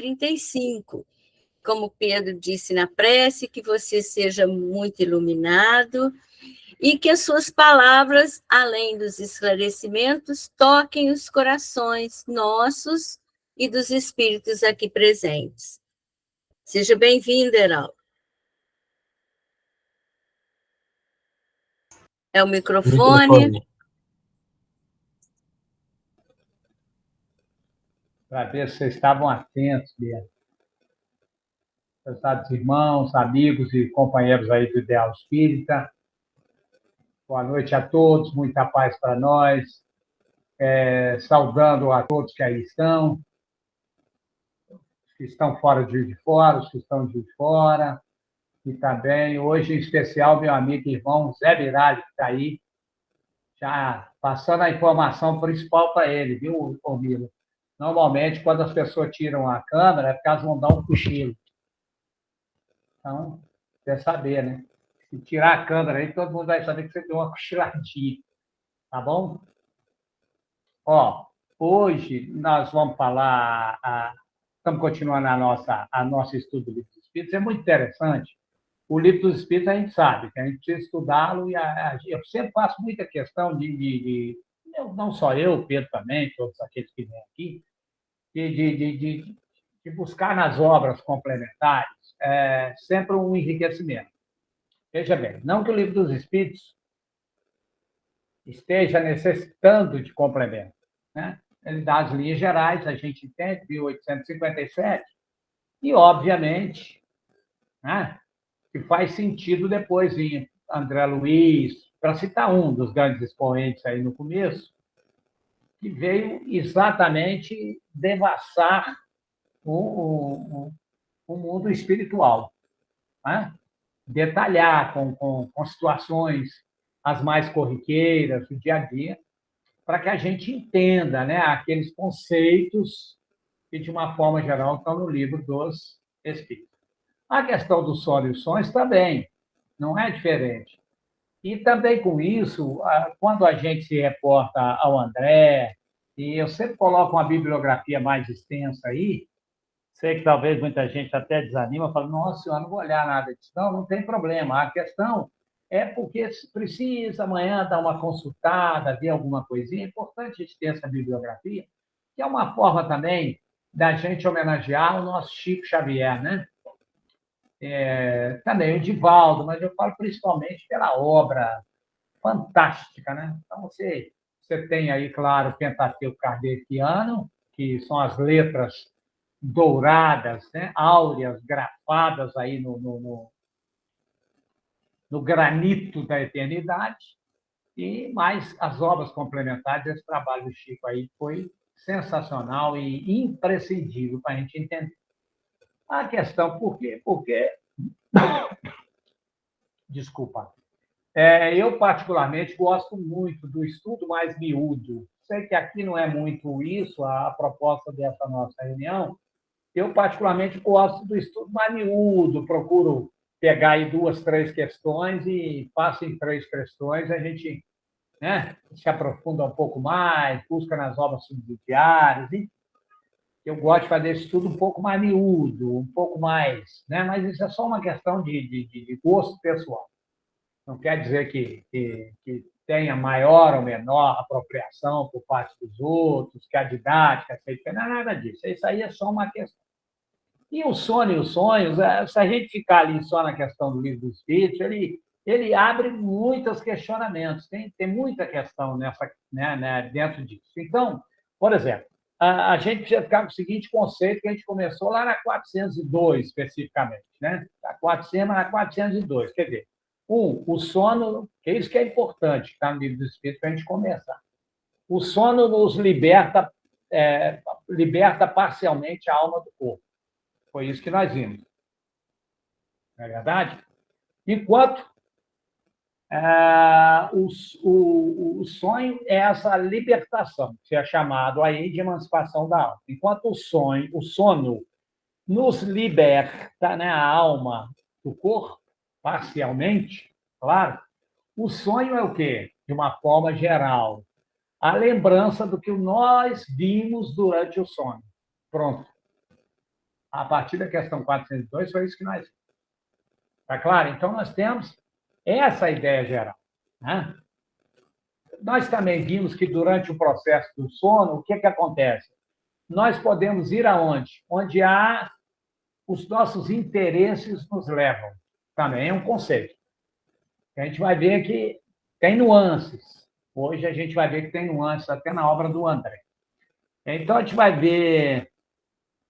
35. Como Pedro disse na prece, que você seja muito iluminado e que as suas palavras, além dos esclarecimentos, toquem os corações nossos e dos espíritos aqui presentes. Seja bem-vindo, Heraldo. É o microfone. Para ver se vocês estavam atentos, Bia. Meus irmãos, amigos e companheiros aí do Ideal Espírita. Boa noite a todos, muita paz para nós. Saudando a todos que aí estão, os que estão fora de Juiz de Fora, os que estão de Juiz de Fora, e também, hoje, em especial, meu amigo e irmão Zé Viralho, que está aí, já passando a informação principal para ele, viu, Milo? Normalmente, quando as pessoas tiram a câmera, é porque elas vão dar um cochilo. Então, quer saber, né? Se tirar a câmera aí, todo mundo vai saber que você deu uma cochiladinha. Tá bom? Ó, hoje nós vamos falar... Estamos continuando a nosso estudo do Livro dos Espíritos. É muito interessante. O Livro dos Espíritos, a gente sabe que a gente precisa estudá-lo e eu sempre faço muita questão não só eu, Pedro também, todos aqueles que vêm aqui, de buscar nas obras complementares sempre um enriquecimento. Veja bem, não que o Livro dos Espíritos esteja necessitando de complemento, né? Ele dá as linhas gerais, a gente entende, 1857, e, obviamente, né, que faz sentido depois em André Luiz, para citar um dos grandes expoentes aí no começo, que veio exatamente devassar o mundo espiritual, né? Detalhar com situações as mais corriqueiras do dia a dia, para que a gente entenda, né, aqueles conceitos que, de uma forma geral, estão no Livro dos Espíritos. A questão do sono e os sonhos também não é diferente. E também com isso, quando a gente se reporta ao André, e eu sempre coloco uma bibliografia mais extensa aí, sei que talvez muita gente até desanima, fala, nossa, eu não vou olhar nada disso. Não, não tem problema. A questão é porque precisa amanhã dar uma consultada, ver alguma coisinha. É importante a gente ter essa bibliografia, que é uma forma também da gente homenagear o nosso Chico Xavier, né? Também o Divaldo, mas eu falo principalmente pela obra fantástica, né? Então, você tem aí, claro, o Pentateuco Kardeciano, que são as letras douradas, né? Áureas, grafadas aí no granito da eternidade, e mais as obras complementares. Esse trabalho do Chico aí foi sensacional e imprescindível para a gente entender. A questão, por quê? Porque, desculpa, eu particularmente gosto muito do estudo mais miúdo. Sei que aqui não é muito isso, a proposta dessa nossa reunião. Eu, particularmente, gosto do estudo mais miúdo, procuro pegar aí 2, 3 questões e passo em 3 questões, a gente, né, se aprofunda um pouco mais, busca nas obras subsidiárias. E eu gosto de fazer esse estudo um pouco mais miúdo, um pouco mais, né? Mas isso é só uma questão de gosto pessoal. Não quer dizer que tenha maior ou menor apropriação por parte dos outros, que a didática seja diferente, não é nada disso. Isso aí é só uma questão. E o sono e os sonhos, se a gente ficar ali só na questão do Livro dos Espíritos, ele abre muitos questionamentos, tem muita questão nessa, né, dentro disso. Então, por exemplo, a gente precisa ficar com o seguinte conceito que a gente começou lá na 402, especificamente, né? A 400, mas na 402. Quer dizer, o sono, que é isso que é importante, que está no Livro dos Espíritos, para a gente começar. O sono nos liberta parcialmente a alma do corpo. Foi isso que nós vimos. Não é verdade? Enquanto o sonho é essa libertação, que é chamado aí de emancipação da alma. Enquanto o sono nos liberta, né, a alma do corpo, parcialmente, claro, o sonho é o quê? De uma forma geral, a lembrança do que nós vimos durante o sono. Pronto. A partir da questão 402, foi isso que nós... Está claro? Então, nós temos essa ideia geral, né? Nós também vimos que, durante o processo do sono, o que acontece? Nós podemos ir aonde? Onde há os nossos interesses nos levam. Também é um conceito. A gente vai ver que tem nuances. Hoje a gente vai ver que tem nuances até na obra do André. Então, a gente vai ver...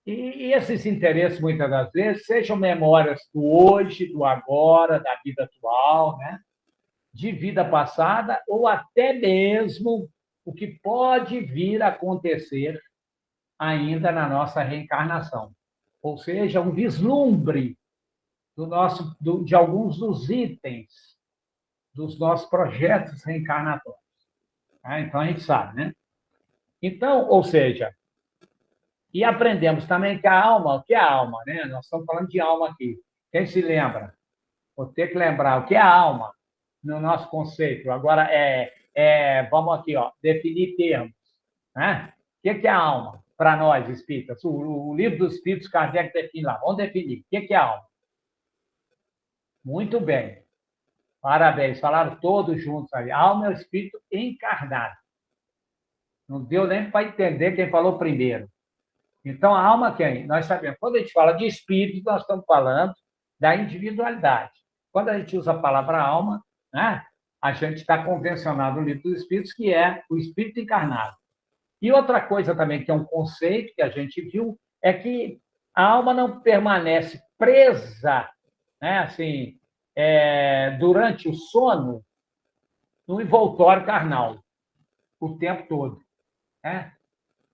E esses interesses, muitas das vezes, sejam memórias do hoje, do agora, da vida atual, né? De vida passada, ou até mesmo o que pode vir a acontecer ainda na nossa reencarnação. Ou seja, um vislumbre de alguns dos itens dos nossos projetos reencarnatórios. Então, a gente sabe, né? Então, ou seja, e aprendemos também que a alma, o que é a alma, né? Nós estamos falando de alma aqui. Quem se lembra? Vou ter que lembrar o que é a alma no nosso conceito. Agora, vamos aqui, definir termos. Né? O que é a alma para nós, espíritas? O livro dos Espíritos, Kardec define lá. Vamos definir. O que é a alma? Muito bem. Parabéns. Falaram todos juntos aí. A alma é o espírito encarnado. Não deu nem para entender quem falou primeiro. Então, a alma quem? Nós sabemos. Quando a gente fala de espírito, nós estamos falando da individualidade. Quando a gente usa a palavra alma, né, a gente está convencionado no livro dos Espíritos, que é o espírito encarnado. E outra coisa também, que é um conceito que a gente viu, é que a alma não permanece presa, né, assim, durante o sono, no envoltório carnal, o tempo todo. Né?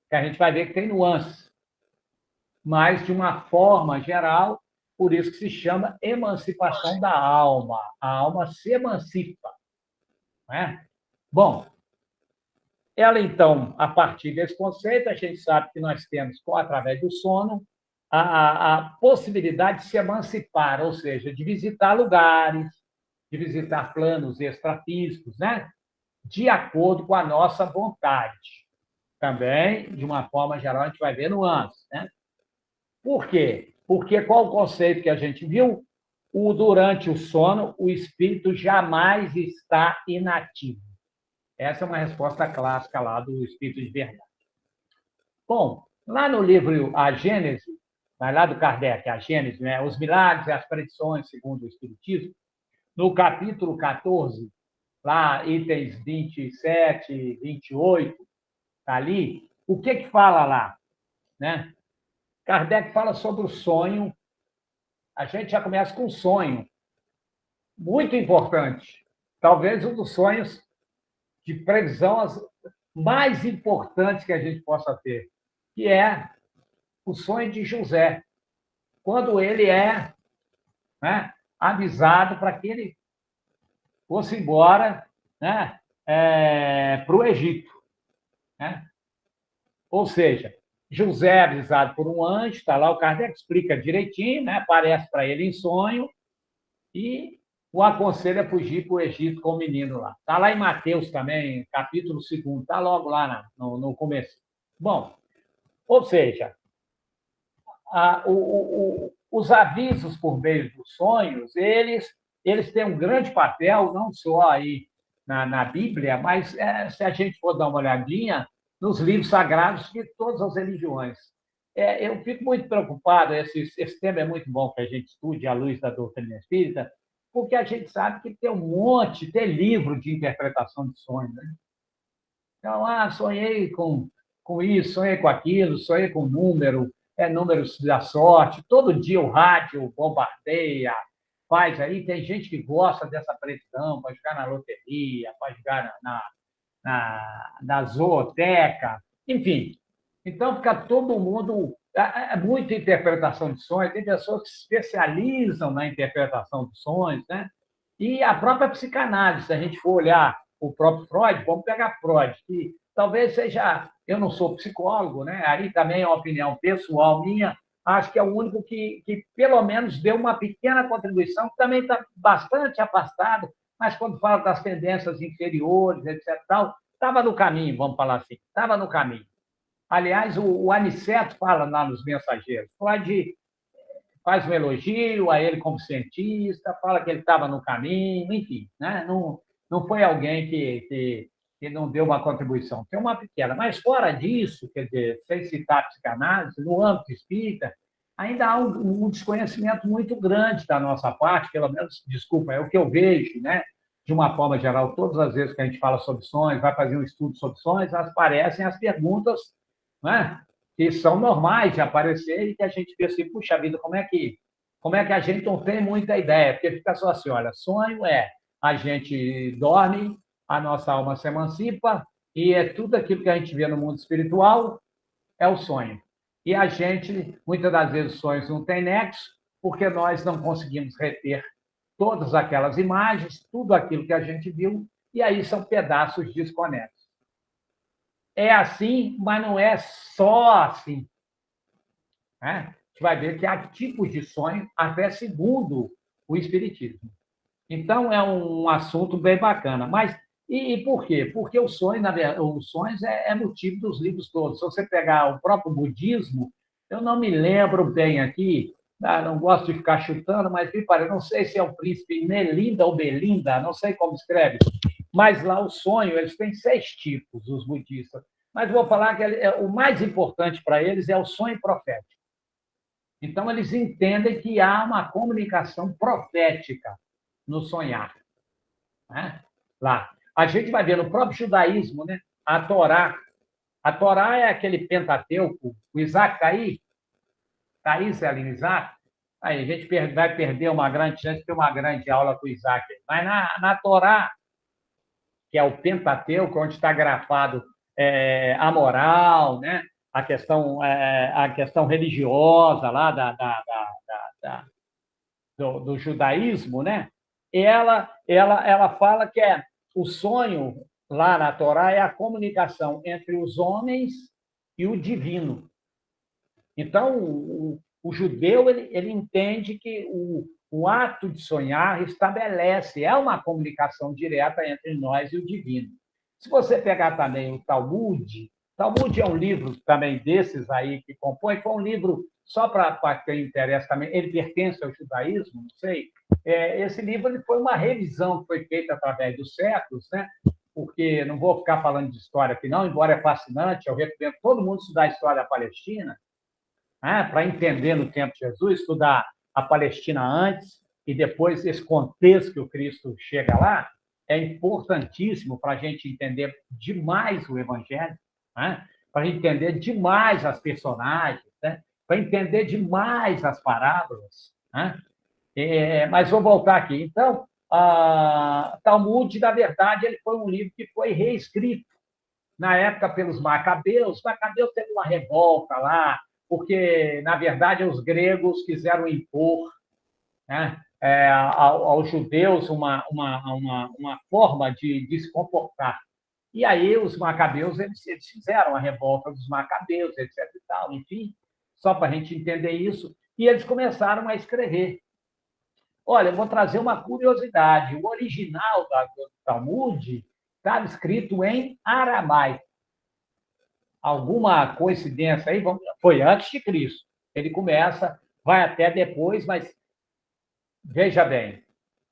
Que a gente vai ver que tem nuances. Mas, de uma forma geral, por isso que se chama emancipação da alma. A alma se emancipa. Né? Bom, ela, então, a partir desse conceito, a gente sabe que nós temos, através do sono, a possibilidade de se emancipar, ou seja, de visitar lugares, de visitar planos extrafísicos, né? De acordo com a nossa vontade. Também, de uma forma geral, a gente vai ver nuances, né? Por quê? Porque qual o conceito que a gente viu? Durante o sono, o espírito jamais está inativo. Essa é uma resposta clássica lá do Espírito de Verdade. Bom, lá no livro A Gênese, vai lá do Kardec, a Gênese, né? Os milagres e as predições segundo o Espiritismo, no capítulo 14, lá, itens 27, 28, tá ali, o que fala lá? Né? Kardec fala sobre o sonho. A gente já começa com um sonho muito importante. Talvez um dos sonhos de previsão mais importantes que a gente possa ter, que é o sonho de José, quando ele é, né, avisado para que ele fosse embora, né, para o Egito. Né? Ou seja, José é avisado por um anjo, está lá, o Kardec explica direitinho, né? Aparece para ele em sonho e o aconselha a fugir para o Egito com o menino lá. Está lá em Mateus também, capítulo 2, está logo lá no começo. Bom, ou seja, os avisos por meio dos sonhos, eles têm um grande papel, não só aí na Bíblia, mas se a gente for dar uma olhadinha nos livros sagrados de todas as religiões. Eu fico muito preocupado, esse tema é muito bom que a gente estude à luz da doutrina espírita, porque a gente sabe que tem livro de interpretação de sonhos. Né? Então, sonhei com isso, sonhei com aquilo, sonhei com números da sorte, todo dia o rádio bombardeia, faz aí, tem gente que gosta dessa previsão para jogar na loteria, para jogar na zooteca, enfim. Então, fica todo mundo... muita interpretação de sonhos, tem pessoas que se especializam na interpretação de sonhos, né? E a própria psicanálise, se a gente for olhar o próprio Freud, vamos pegar Freud, que talvez seja... Eu não sou psicólogo, né? Aí também é uma opinião pessoal minha, acho que é o único que pelo menos deu uma pequena contribuição, que também está bastante afastado, mas quando fala das tendências inferiores, etc., estava no caminho, vamos falar assim, estava no caminho. Aliás, o Aniceto fala lá nos Mensageiros, faz um elogio a ele como cientista, fala que ele estava no caminho, enfim, né? Não foi alguém que não deu uma contribuição, tem uma pequena. Mas, fora disso, quer dizer, sem citar a psicanálise, no âmbito espírita, ainda há um desconhecimento muito grande da nossa parte, pelo menos, desculpa, é o que eu vejo, né? De uma forma geral, todas as vezes que a gente fala sobre sonhos, vai fazer um estudo sobre sonhos, aparecem as perguntas, né? Que são normais de aparecer e que a gente pensa assim, puxa vida, como é que a gente não tem muita ideia? Porque fica só assim, olha, sonho a gente dorme, a nossa alma se emancipa e é tudo aquilo que a gente vê no mundo espiritual é o sonho. E a gente, muitas das vezes, os sonhos não têm nexo, porque nós não conseguimos reter todas aquelas imagens, tudo aquilo que a gente viu, e aí são pedaços desconexos. É assim, mas não é só assim. Né? A gente vai ver que há tipos de sonho, até segundo o Espiritismo. Então, é um assunto bem bacana. Mas, e por quê? Porque o sonho, os sonhos é motivo dos livros todos. Se você pegar o próprio budismo, eu não me lembro bem aqui, não gosto de ficar chutando, mas me parece, não sei se é o príncipe Melinda ou Belinda, não sei como escreve, mas lá o sonho, eles têm 6 tipos, os budistas. Mas vou falar que o mais importante para eles é o sonho profético. Então, eles entendem que há uma comunicação profética no sonhar. Né? Lá. A gente vai ver no próprio judaísmo, né? A Torá. A Torá é aquele Pentateuco. O Isaac está aí? Está aí, Celinho, Isaac? Aí, a gente vai perder uma grande chance de ter uma grande aula com o Isaac. Mas na Torá, que é o Pentateuco, onde está grafado a moral, né? A questão religiosa lá do judaísmo, né? Ela fala que o sonho lá na Torá é a comunicação entre os homens e o divino. Então, o judeu ele entende que o ato de sonhar estabelece, é uma comunicação direta entre nós e o divino. Se você pegar também o Talmud é um livro também desses aí que compõe, foi um livro, só para quem interessa também, ele pertence ao judaísmo, não sei. Esse livro ele foi uma revisão que foi feita através dos séculos, né? Porque não vou ficar falando de história aqui, não, embora é fascinante, eu recomendo todo mundo estudar a história da Palestina, né? Para entender no tempo de Jesus, estudar a Palestina antes e depois esse contexto que o Cristo chega lá, é importantíssimo para a gente entender demais o Evangelho, né? Para entender demais as personagens, né? Para entender demais as parábolas. Né? Mas vou voltar aqui. Então, Talmud, na verdade, ele foi um livro que foi reescrito na época pelos Macabeus. Os Macabeus teve uma revolta lá, porque, na verdade, os gregos quiseram impor, né, aos judeus uma forma de se comportar. E aí os Macabeus eles fizeram a revolta dos Macabeus, etc. E tal, enfim, só para a gente entender isso. E eles começaram a escrever. Olha, eu vou trazer uma curiosidade. O original do Talmud estava escrito em aramaico. Alguma coincidência aí? Foi antes de Cristo. Ele começa, vai até depois, mas veja bem,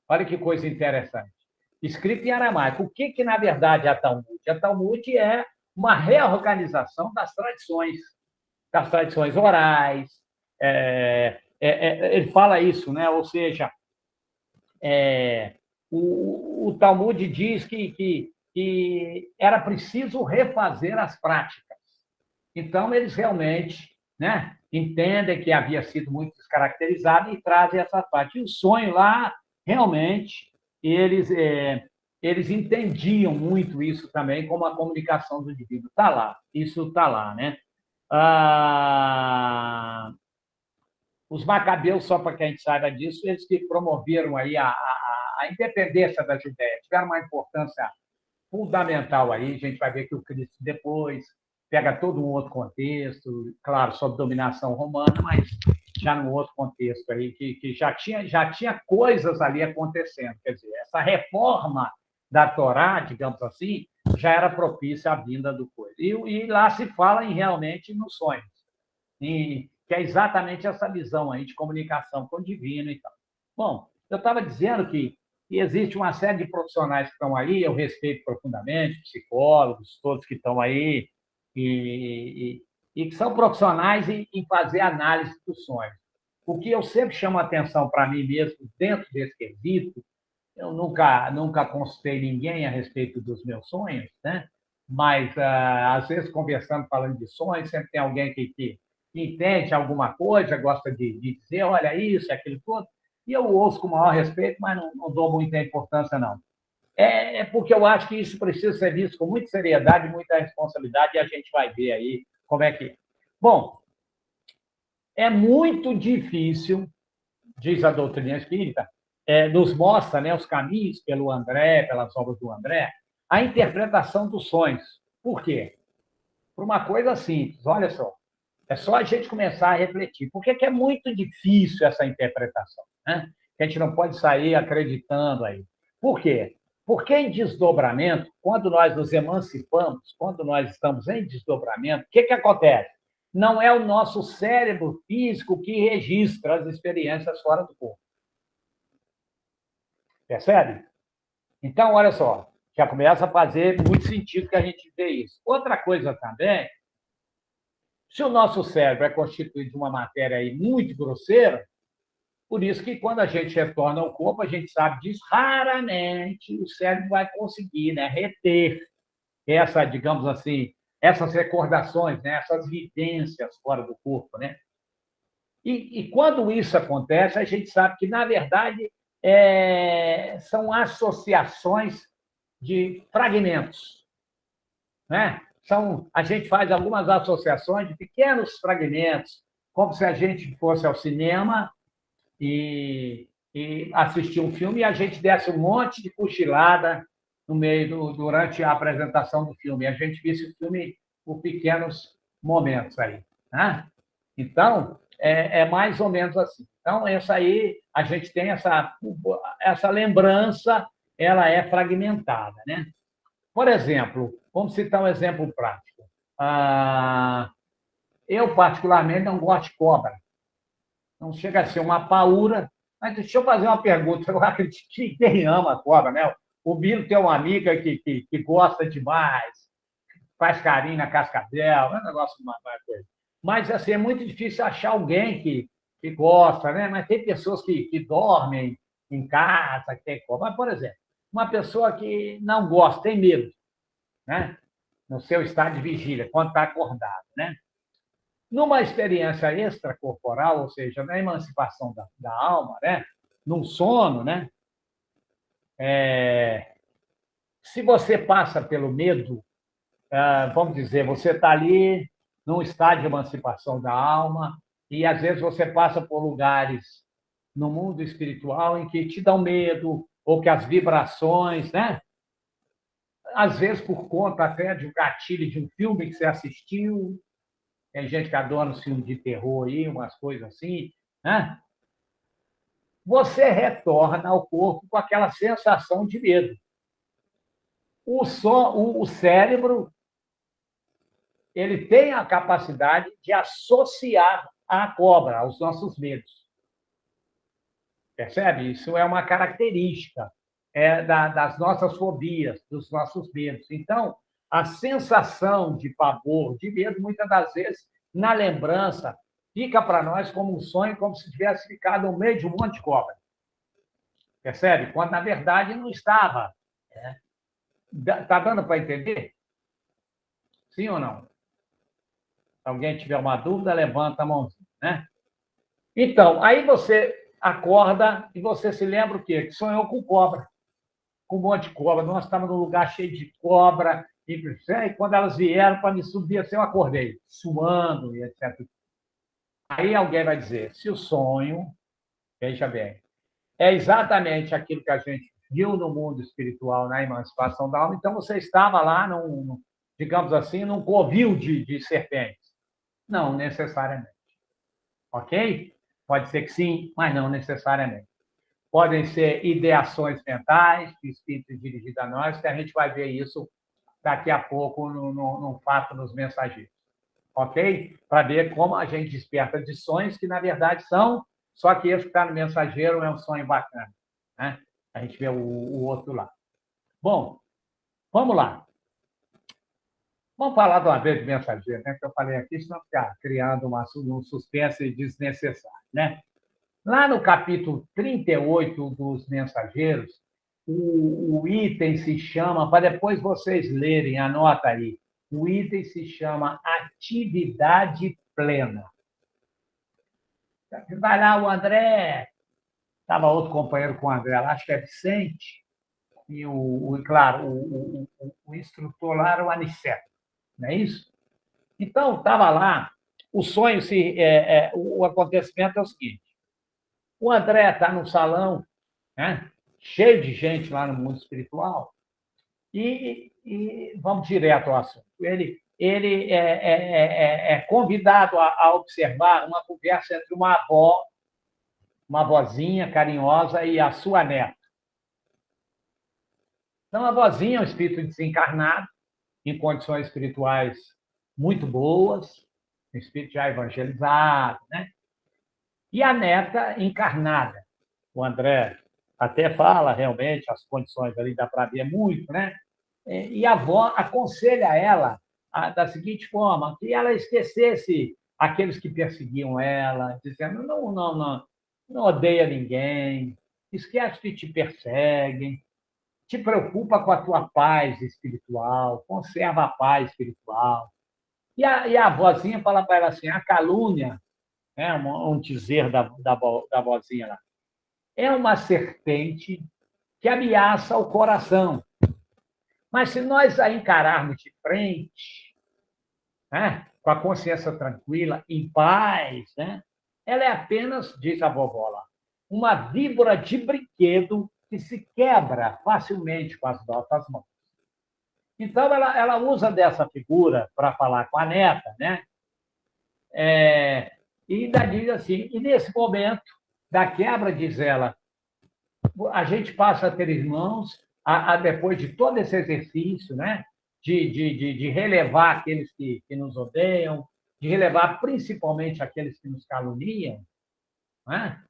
olha que coisa interessante. Escrito em aramaico. O que na verdade é a Talmud? A Talmud é uma reorganização das tradições orais. Ele fala isso, né? Ou seja, o Talmud diz que era preciso refazer as práticas. Então, eles realmente, né, entendem que havia sido muito descaracterizado e trazem essa parte. E o sonho lá, realmente, eles entendiam muito isso também como a comunicação do indivíduo. Está lá, isso está lá, né? Os Macabeus, só para que a gente saiba disso, eles que promoveram aí a independência da Judéia, tiveram uma importância fundamental aí. A gente vai ver que o Cristo depois pega todo um outro contexto, claro, sob dominação romana, mas já num outro contexto aí, que já tinha coisas ali acontecendo. Quer dizer, essa reforma da Torá, digamos assim, já era propícia a vinda do coisa. E lá se fala realmente nos sonhos, que é exatamente essa visão aí de comunicação com o divino e tal. Bom, eu estava dizendo que existe uma série de profissionais que estão aí, eu respeito profundamente, psicólogos, todos que estão aí, e que são profissionais em fazer análise dos sonhos. O que eu sempre chamo a atenção para mim mesmo, dentro desse quesito, eu nunca consultei ninguém a respeito dos meus sonhos, né? Mas, às vezes, conversando, falando de sonhos, sempre tem alguém que entende alguma coisa, gosta de dizer, olha isso, aquilo todo, e eu ouço com o maior respeito, mas não dou muita importância, não. É porque eu acho que isso precisa ser visto com muita seriedade, muita responsabilidade, e a gente vai ver aí como é que é. Bom, é muito difícil, diz a doutrina espírita, nos mostra, né, os caminhos pelo André, pelas obras do André, a interpretação dos sonhos. Por quê? Por uma coisa simples, olha só. É só a gente começar a refletir. Por que é muito difícil essa interpretação? Né? Que a gente não pode sair acreditando aí. Por quê? Porque em desdobramento, quando nós nos emancipamos, quando nós estamos em desdobramento, o que acontece? Não é o nosso cérebro físico que registra as experiências fora do corpo. Percebe? Então, olha só, já começa a fazer muito sentido que a gente vê isso. Outra coisa também, se o nosso cérebro é constituído de uma matéria aí muito grosseira, por isso que quando a gente retorna ao corpo, a gente sabe disso, raramente o cérebro vai conseguir, né, reter digamos assim, essas recordações, né, essas vivências fora do corpo, né? E quando isso acontece, a gente sabe que, na verdade, são associações de fragmentos, né? A gente faz algumas associações de pequenos fragmentos, como se a gente fosse ao cinema e assistir um filme e a gente desse um monte de cochilada no meio durante a apresentação do filme. E a gente visse o filme por pequenos momentos aí, né? Então, é mais ou menos assim. Então, essa aí, a gente tem essa lembrança, ela é fragmentada, né? Por exemplo, vamos citar um exemplo prático. Eu, particularmente, não gosto de cobra. Não chega a ser uma paura, mas deixa eu fazer uma pergunta. Eu acredito que quem ama cobra, né? O Bino tem uma amiga que gosta demais, faz carinho na cascavel, é um negócio uma coisa. Mas assim, é muito difícil achar alguém que gosta, né? Mas tem pessoas que dormem em casa, que tem cobra. Mas, por exemplo, uma pessoa que não gosta, tem medo, né? No seu estado de vigília, quando está acordado, né? Numa experiência extracorporal, ou seja, na emancipação da alma, né? Num sono, né? Se você passa pelo medo, vamos dizer, você está ali num estado de emancipação da alma e, às vezes, você passa por lugares no mundo espiritual em que te dão medo ou que as vibrações, né? Às vezes, por conta até de um gatilho de um filme que você assistiu, tem gente que adora os filmes de terror aí, umas coisas assim, né? Você retorna ao corpo com aquela sensação de medo. O cérebro, ele tem a capacidade de associar a cobra aos nossos medos. Percebe? Isso é uma característica das nossas fobias, dos nossos medos. Então, a sensação de pavor, de medo, muitas das vezes, na lembrança, fica para nós como um sonho, como se tivesse ficado no meio de um monte de cobra. Percebe? Quando, na verdade, não estava. Está dando para entender? Sim ou não? Se alguém tiver uma dúvida, levanta a mãozinha, né? Então, aí você acorda e você se lembra o quê? Que sonhou com cobra, com um monte de cobra. Nós estávamos num lugar cheio de cobra, e quando elas vieram para me subir, assim, eu acordei, suando, e etc. Aí alguém vai dizer, se o sonho, veja bem, é exatamente aquilo que a gente viu no mundo espiritual, na emancipação da alma, então você estava lá, digamos assim, num covil de serpentes. Não necessariamente. Ok? Pode ser que sim, mas não necessariamente. Podem ser ideações mentais, que espíritos dirigidos a nós, que a gente vai ver isso daqui a pouco no fato dos mensageiros. Ok? Para ver como a gente desperta de sonhos que, na verdade, são, só que esse que está no mensageiro é um sonho bacana. Né? A gente vê o outro lá. Bom, vamos lá. Vamos falar de uma vez de mensageiro, né? Que eu falei aqui, senão ficar criando um suspense desnecessário. Né? Lá no capítulo 38 dos mensageiros, o item se chama, para depois vocês lerem, anota aí, o item se chama atividade plena. Vai lá, o André, estava outro companheiro com o André, lá, acho que é Vicente, e, claro, o instrutor lá era o Aniceto, não é isso? Então, estava lá, o sonho, o acontecimento é o seguinte, o André está no salão, né, cheio de gente lá no mundo espiritual, e vamos direto ao assunto. Ele é convidado a observar uma conversa entre uma avó, uma vozinha carinhosa, e a sua neta. Então, a vozinha é um espírito desencarnado, em condições espirituais muito boas, um espírito já evangelizado, né? E a neta encarnada. O André até fala, realmente, as condições ali dá para ver muito, né? E a avó aconselha ela da seguinte forma, que ela esquecesse aqueles que perseguiam ela, dizendo, não odeia ninguém, esquece que te perseguem, te preocupa com a tua paz espiritual, conserva a paz espiritual. E a vozinha fala para ela assim, a calúnia, né, um dizer da vozinha lá, é uma serpente que ameaça o coração. Mas se nós a encararmos de frente, né, com a consciência tranquila, em paz, né, ela é apenas, diz a vovó lá, uma víbora de brinquedo que se quebra facilmente com as nossas mãos. Então, ela usa dessa figura para falar com a neta, né? E ainda diz assim, e nesse momento da quebra, diz ela, a gente passa a ter irmãos, depois de todo esse exercício, né? De relevar aqueles que nos odeiam, de relevar principalmente aqueles que nos caluniam, né?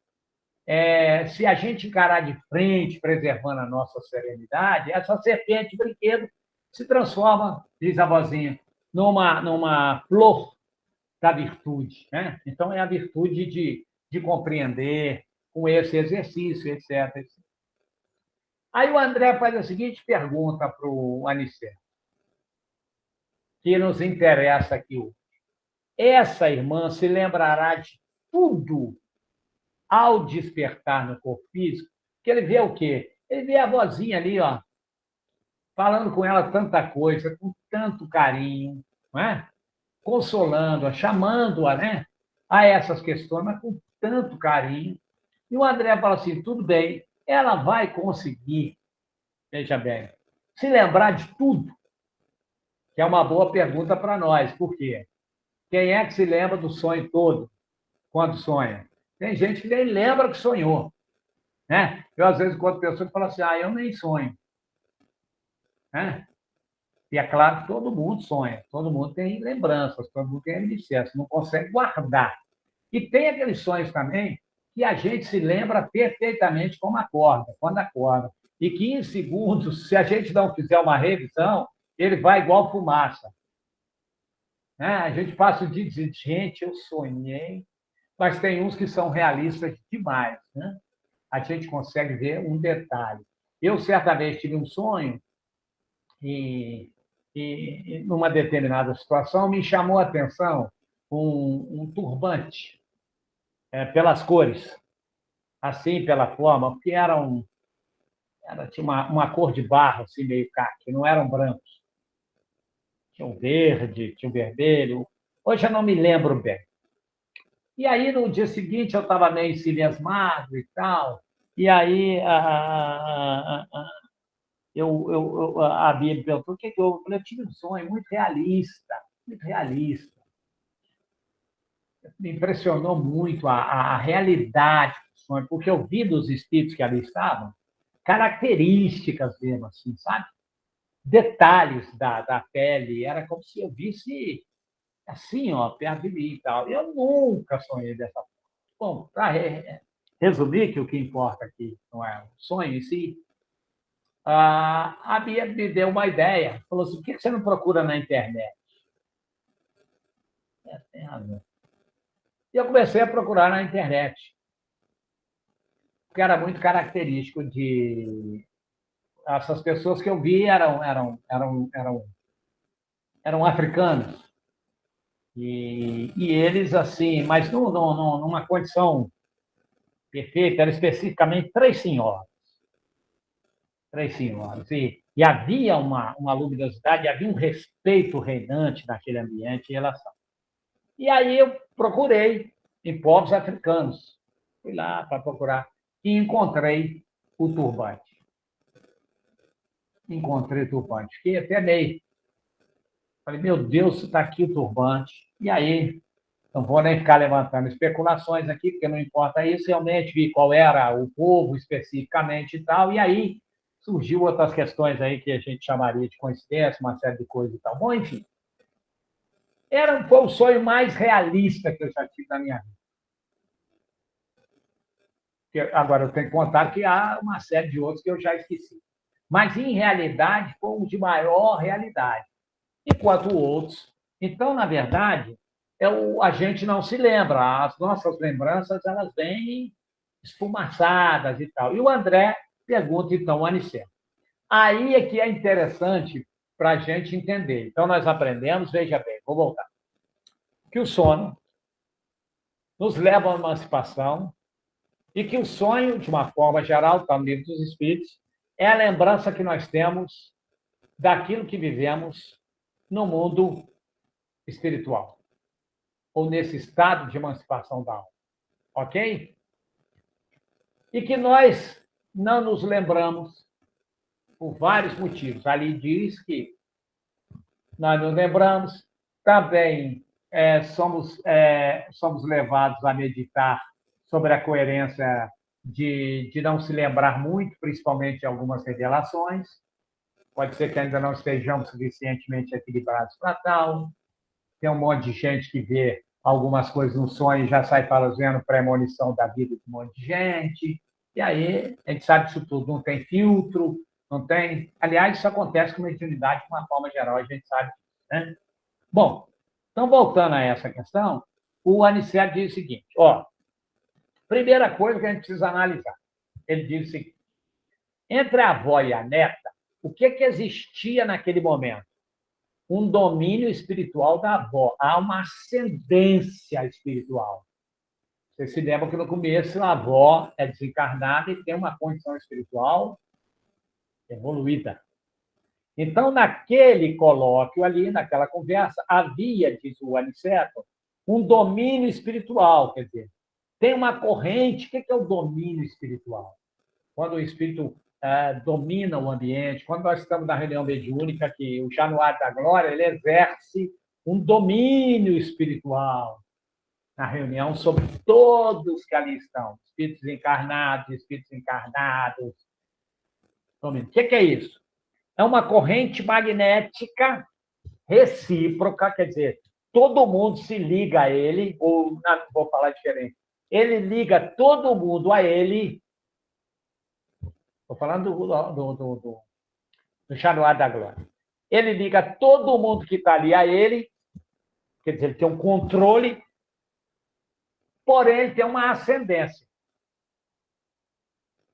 Se a gente encarar de frente, preservando a nossa serenidade, essa serpente brinquedo se transforma, diz a vozinha, numa flor da virtude. Né? Então, é a virtude de compreender com esse exercício, etc, etc. Aí o André faz a seguinte pergunta para o Aniceto, que nos interessa aqui hoje. Essa irmã se lembrará de tudo ao despertar no corpo físico, que ele vê o quê? Ele vê a vozinha ali, ó, falando com ela tanta coisa, com tanto carinho, não é? Consolando-a, chamando-a, né, a essas questões, mas com tanto carinho. E o André fala assim, tudo bem, ela vai conseguir, veja bem, se lembrar de tudo, que é uma boa pergunta para nós. Por quê? Quem é que se lembra do sonho todo quando sonha? Tem gente que nem lembra que sonhou. Né? Eu, às vezes, encontro pessoas que falam assim, eu nem sonho. Né? E é claro que todo mundo sonha, todo mundo tem lembranças, todo mundo tem reminiscências, não consegue guardar. E tem aqueles sonhos também que a gente se lembra perfeitamente como acorda, quando acorda. E que, em segundos, se a gente não fizer uma revisão, ele vai igual fumaça. Né? A gente passa o dia dizendo, gente, eu sonhei, mas tem uns que são realistas demais. Né? A gente consegue ver um detalhe. Eu, certa vez, tive um sonho e numa determinada situação, me chamou a atenção um turbante, pelas cores, assim, pela forma, porque tinha uma cor de barro, assim, meio caqui, não eram brancos. Tinha um verde, tinha um vermelho. Hoje eu não me lembro bem. E aí, no dia seguinte, eu estava meio ensimismado e tal, e aí a Bíblia me perguntou o que eu... Eu falei, eu tive um sonho muito realista, muito realista. Me impressionou muito a realidade do sonho, porque eu vi dos espíritos que ali estavam características mesmo, assim, sabe? detalhes da pele, era como se eu visse assim, ó, perto de mim e tal. Eu nunca sonhei dessa forma. Bom, para resumir, que o que importa aqui não é o sonho em si, a Bia me deu uma ideia. Falou assim: por que você não procura na internet? Tem razão. E eu comecei a procurar na internet, porque era muito característico de. Essas pessoas que eu vi eram africanos. E eles, assim, mas numa condição perfeita, eram especificamente três senhoras. Três senhoras. E havia uma luminosidade, havia um respeito reinante naquele ambiente em relação. E aí eu procurei em povos africanos. Fui lá para procurar e encontrei o turbante. Encontrei o turbante. Fiquei até meio. Falei, meu Deus, está aqui o turbante. E aí, não vou nem ficar levantando especulações aqui, porque não importa isso. Realmente vi qual era o povo especificamente e tal. E aí surgiu outras questões aí que a gente chamaria de coincidência, uma série de coisas e tal. Bom, enfim. Foi o sonho mais realista que eu já tive na minha vida. Agora, eu tenho que contar que há uma série de outros que eu já esqueci. Mas, em realidade, foi um de maior realidade, enquanto outros. Então, na verdade, a gente não se lembra. As nossas lembranças elas vêm esfumaçadas e tal. E o André pergunta, então, o Aniceto. Aí é que é interessante para a gente entender. Então, nós aprendemos, veja bem, vou voltar, que o sono nos leva à emancipação e que o sonho, de uma forma geral, está no livro dos Espíritos, é a lembrança que nós temos daquilo que vivemos no mundo espiritual, ou nesse estado de emancipação da alma. Ok? E que nós não nos lembramos por vários motivos. Ali diz que nós nos lembramos, também somos levados a meditar sobre a coerência de não se lembrar muito, principalmente de algumas revelações. Pode ser que ainda não estejamos suficientemente equilibrados para tal. Tem um monte de gente que vê algumas coisas no sonho e já sai fazendo premonição da vida de um monte de gente. E aí, a gente sabe disso tudo. Não tem filtro, não tem... Aliás, isso acontece com mediunidade de uma forma geral, a gente sabe disso, né? Bom, então, voltando a essa questão, o Aniceto diz o seguinte, primeira coisa que a gente precisa analisar. Ele diz o seguinte: entre a avó e a neta, o que existia naquele momento? Um domínio espiritual da avó. Há uma ascendência espiritual. Vocês se lembram que no começo a avó é desencarnada e tem uma condição espiritual evoluída. Então, naquele colóquio ali, naquela conversa, havia, diz o Aniceto, um domínio espiritual. Quer dizer, tem uma corrente. O que é o domínio espiritual? Quando o espírito domina o ambiente, quando nós estamos na reunião mediúnica, que o Januário da Glória ele exerce um domínio espiritual na reunião sobre todos que ali estão, espíritos encarnados, espíritos encarnados. O que é isso? É uma corrente magnética recíproca, quer dizer, todo mundo se liga a ele, ou não, vou falar diferente, ele liga todo mundo a ele. Estou falando do Januário da Glória. Ele liga todo mundo que está ali a ele, quer dizer, ele tem um controle, porém ele tem uma ascendência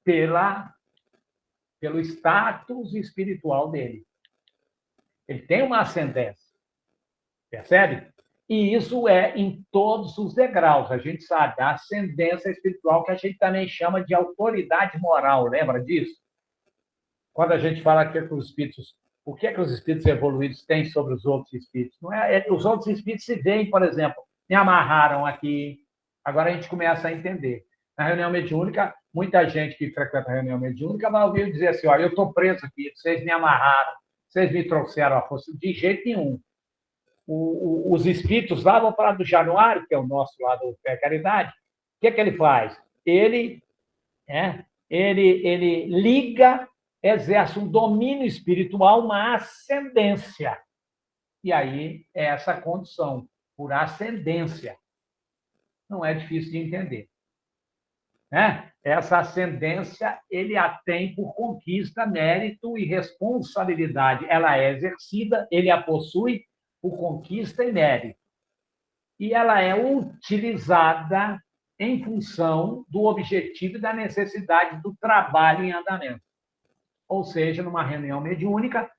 pelo status espiritual dele. Ele tem uma ascendência, percebe? E isso é em todos os degraus, a gente sabe, a ascendência espiritual que a gente também chama de autoridade moral, lembra disso? Quando a gente fala que os espíritos, o que os espíritos evoluídos têm sobre os outros espíritos? Não é, os outros espíritos se veem, por exemplo, me amarraram aqui, agora a gente começa a entender. Na reunião mediúnica, muita gente que frequenta a reunião mediúnica vai ouvir dizer assim, olha, eu estou preso aqui, vocês me amarraram, vocês me trouxeram a força. De jeito nenhum. Os espíritos lá, vou falar do Januário, que é o nosso lá do Fé e Caridade, o que ele faz? Ele liga exerce um domínio espiritual, uma ascendência. E aí é essa condição, por ascendência. Não é difícil de entender. Né? Essa ascendência ele a tem por conquista, mérito e responsabilidade. Ela é exercida, ele a possui por conquista e mérito. E ela é utilizada em função do objetivo e da necessidade do trabalho em andamento. Ou seja, numa reunião mediúnica,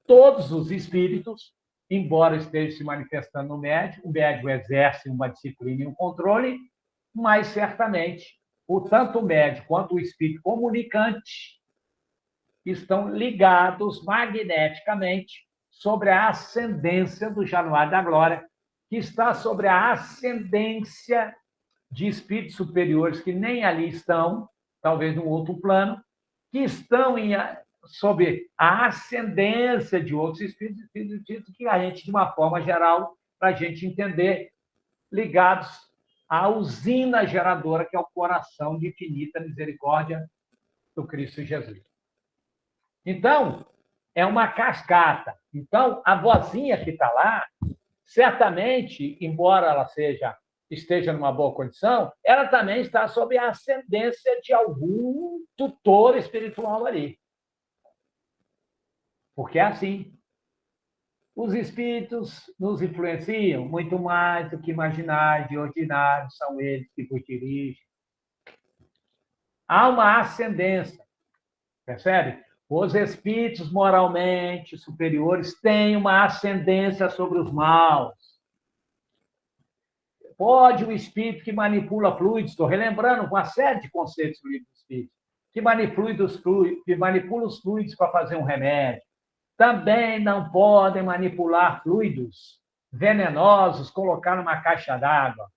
todos os espíritos, embora estejam se manifestando no médium, o médium exerce uma disciplina e um controle, mas certamente tanto o médium quanto o espírito comunicante estão ligados magneticamente sobre a ascendência do Januário da Glória, que está sobre a ascendência de espíritos superiores que nem ali estão, talvez num outro plano, que estão sob a ascendência de outros espíritos que a gente, de uma forma geral, para a gente entender, ligados à usina geradora, que é o coração de infinita misericórdia do Cristo Jesus. Então, é uma cascata. Então, a vozinha que está lá, certamente, embora ela esteja numa boa condição, ela também está sob a ascendência de algum tutor espiritual ali. Porque é assim. Os espíritos nos influenciam muito mais do que imaginar, de ordinário, são eles que vos dirigem. Há uma ascendência, percebe? Os espíritos moralmente superiores têm uma ascendência sobre os maus. Pode o espírito que manipula fluidos, estou relembrando uma série de conceitos do livro do espírito, que manipula os fluidos para fazer um remédio. Também não podem manipular fluidos venenosos, colocar numa caixa d'água,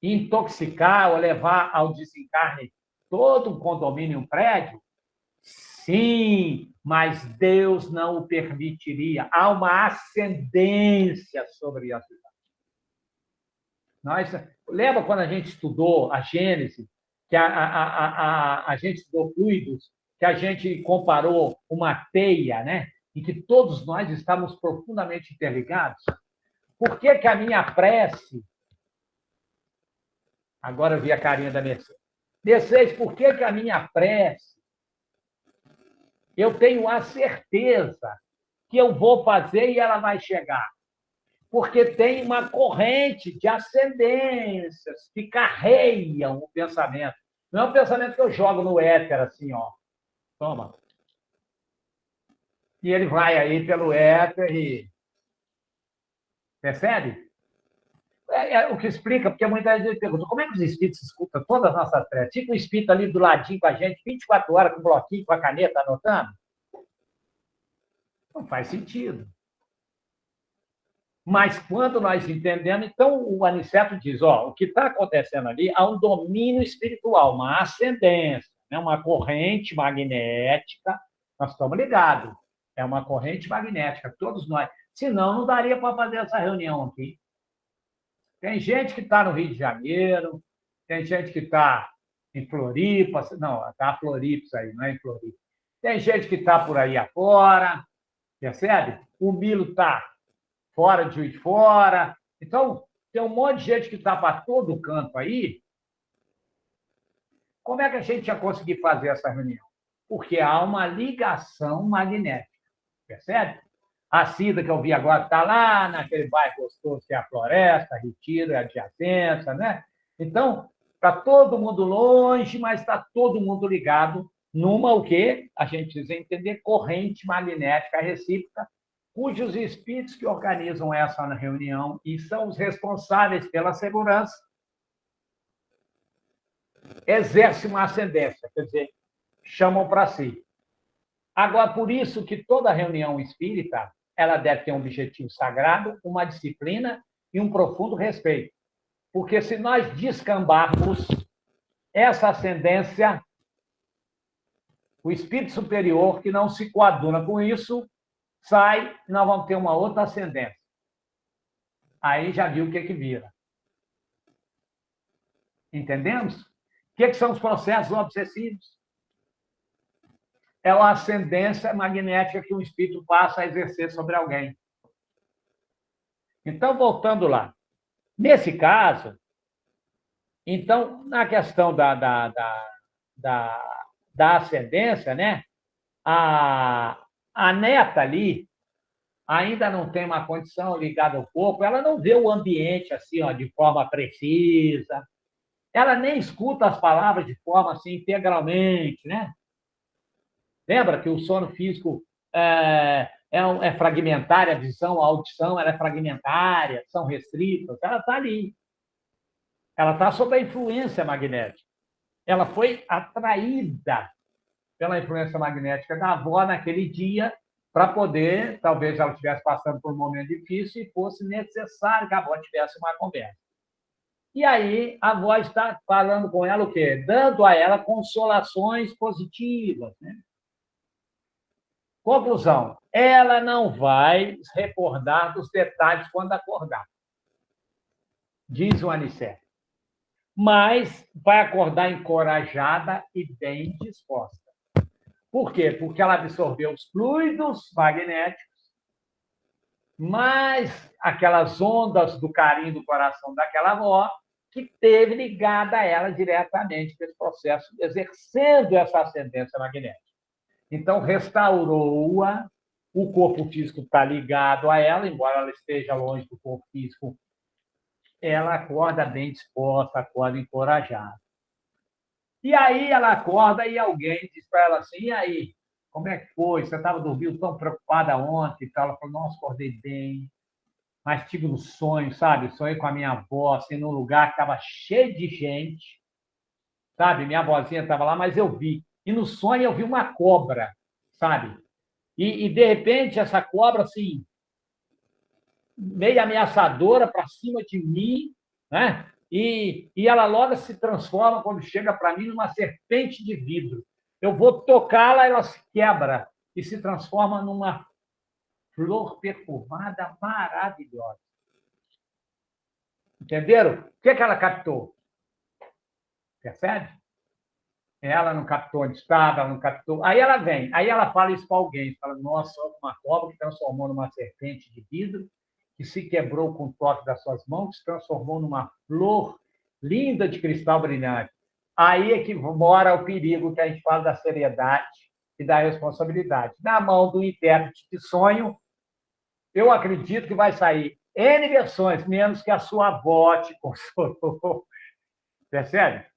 intoxicar ou levar ao desencarne todo um condomínio, um prédio. Sim, mas Deus não o permitiria. Há uma ascendência sobre a cidade. Lembra quando a gente estudou a Gênese, que a gente estudou fluidos, que a gente comparou uma teia, né? Em que todos nós estamos profundamente interligados? Por que a minha prece... Agora eu vi a carinha da Mercedes. Mercedes, por que a minha prece eu tenho a certeza que eu vou fazer e ela vai chegar? Porque tem uma corrente de ascendências que carreiam o pensamento. Não é um pensamento que eu jogo no éter, assim, ó. Toma. E ele vai aí pelo éter e... Percebe? É o que explica, porque muita gente pergunta, como é que os espíritos escutam todas as nossas preces? Fica o espírito ali do ladinho com a gente, 24 horas com o bloquinho, com a caneta, anotando? Não faz sentido. Mas quando nós entendemos, então o Aniceto diz, o que está acontecendo ali há um domínio espiritual, uma ascendência, né? Uma corrente magnética, nós estamos ligados, é uma corrente magnética, todos nós. Senão, não daria para fazer essa reunião aqui. Tem gente que está no Rio de Janeiro, tem gente que está em Floripa, não, está Floripa aí, não é em Floripa. Tem gente que está por aí afora, percebe? O Milo está fora de Juiz de Fora. Então, tem um monte de gente que está para todo canto aí. Como é que a gente ia conseguir fazer essa reunião? Porque há uma ligação magnética, percebe? A Cida, que eu vi agora, está lá naquele bairro gostoso, que é a Floresta, Retiro, é a adjacência, né? Então, está todo mundo longe, mas está todo mundo ligado numa, o quê? A gente precisa entender, corrente magnética recíproca, cujos espíritos que organizam essa reunião e são os responsáveis pela segurança, exercem uma ascendência, quer dizer, chamam para si. Agora, por isso que toda reunião espírita ela deve ter um objetivo sagrado, uma disciplina e um profundo respeito. Porque se nós descambarmos essa ascendência, o espírito superior que não se coaduna com isso, sai e nós vamos ter uma outra ascendência. Aí já viu o que vira. Entendemos? O que são os processos obsessivos? é a ascendência magnética que o espírito passa a exercer sobre alguém. Então, voltando lá. Nesse caso, então, na questão da ascendência, né? A neta ali ainda não tem uma condição ligada ao corpo, ela não vê o ambiente assim, ó, de forma precisa, ela nem escuta as palavras de forma assim integralmente, né? Lembra que o sono físico é fragmentário, a visão, a audição ela é fragmentária, são restritas, ela está ali. Ela está sob a influência magnética. Ela foi atraída pela influência magnética da avó naquele dia para poder, talvez ela estivesse passando por um momento difícil e fosse necessário que a avó tivesse uma conversa. E aí a avó está falando com ela o quê? Dando a ela consolações positivas, né? Conclusão, ela não vai recordar dos detalhes quando acordar, diz o Aniceto, mas vai acordar encorajada e bem disposta. Por quê? Porque ela absorveu os fluidos magnéticos, mais aquelas ondas do carinho do coração daquela avó, que teve ligada a ela diretamente nesse processo, exercendo essa ascendência magnética. Então, restaurou-a, o corpo físico está ligado a ela, embora ela esteja longe do corpo físico, ela acorda bem disposta, acorda encorajada. E aí ela acorda e alguém diz para ela assim, e aí, como é que foi? Você estava dormindo tão preocupada ontem e tal? Ela falou, nossa, acordei bem, mas tive um sonho, sabe? Sonhei com a minha avó, assim, num lugar que estava cheio de gente, sabe? Minha avózinha estava lá, mas eu vi. E no sonho eu vi uma cobra, sabe? De repente, essa cobra, assim, meio ameaçadora para cima de mim, né? E ela logo se transforma, quando chega para mim, numa serpente de vidro. Eu vou tocá-la, ela se quebra e se transforma numa flor perfumada maravilhosa. Entenderam? O que ela captou? Percebe? Ela não captou onde estava, ela não captou. Aí ela vem, aí ela fala isso para alguém, fala, nossa, uma cobra que transformou numa serpente de vidro, que se quebrou com o toque das suas mãos, se transformou numa flor linda de cristal brilhante. Aí é que mora o perigo que a gente fala da seriedade e da responsabilidade. Na mão do intérprete de sonho, eu acredito que vai sair N versões, menos que a sua avó te consolou. Percebe?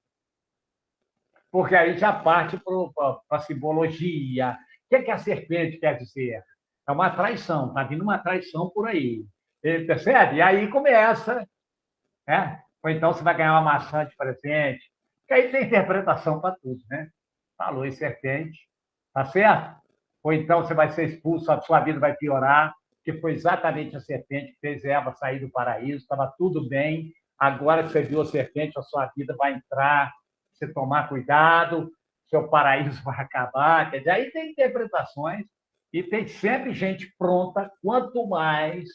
Porque aí já parte para a simbologia. O que a serpente quer dizer? É uma traição, está vindo uma traição por aí. Ele percebe? E aí começa. Né? Ou então você vai ganhar uma maçã de presente. Que aí tem interpretação para tudo, né? Falou em serpente, tá certo? Ou então você vai ser expulso, a sua vida vai piorar, que foi exatamente a serpente que fez Eva sair do paraíso, estava tudo bem. Agora que você viu a serpente, a sua vida vai entrar, você tomar cuidado, seu paraíso vai acabar. Quer dizer, aí tem interpretações e tem sempre gente pronta. Quanto mais